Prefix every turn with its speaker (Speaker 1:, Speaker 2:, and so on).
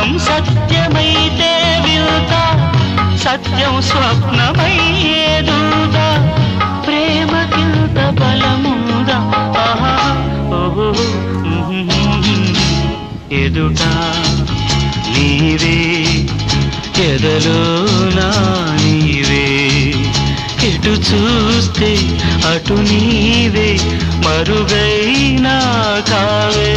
Speaker 1: స్వప్నం సత్యమైతే వింత, సత్యం స్వప్నమయ్యేదుదా, ప్రేమకింత బలముందా, ఆహా ఓహో ఎదుట నీవే ఎదలో నా నీవే, ఎటు చూస్తే అటు నీవే, మరుగైనా కావే.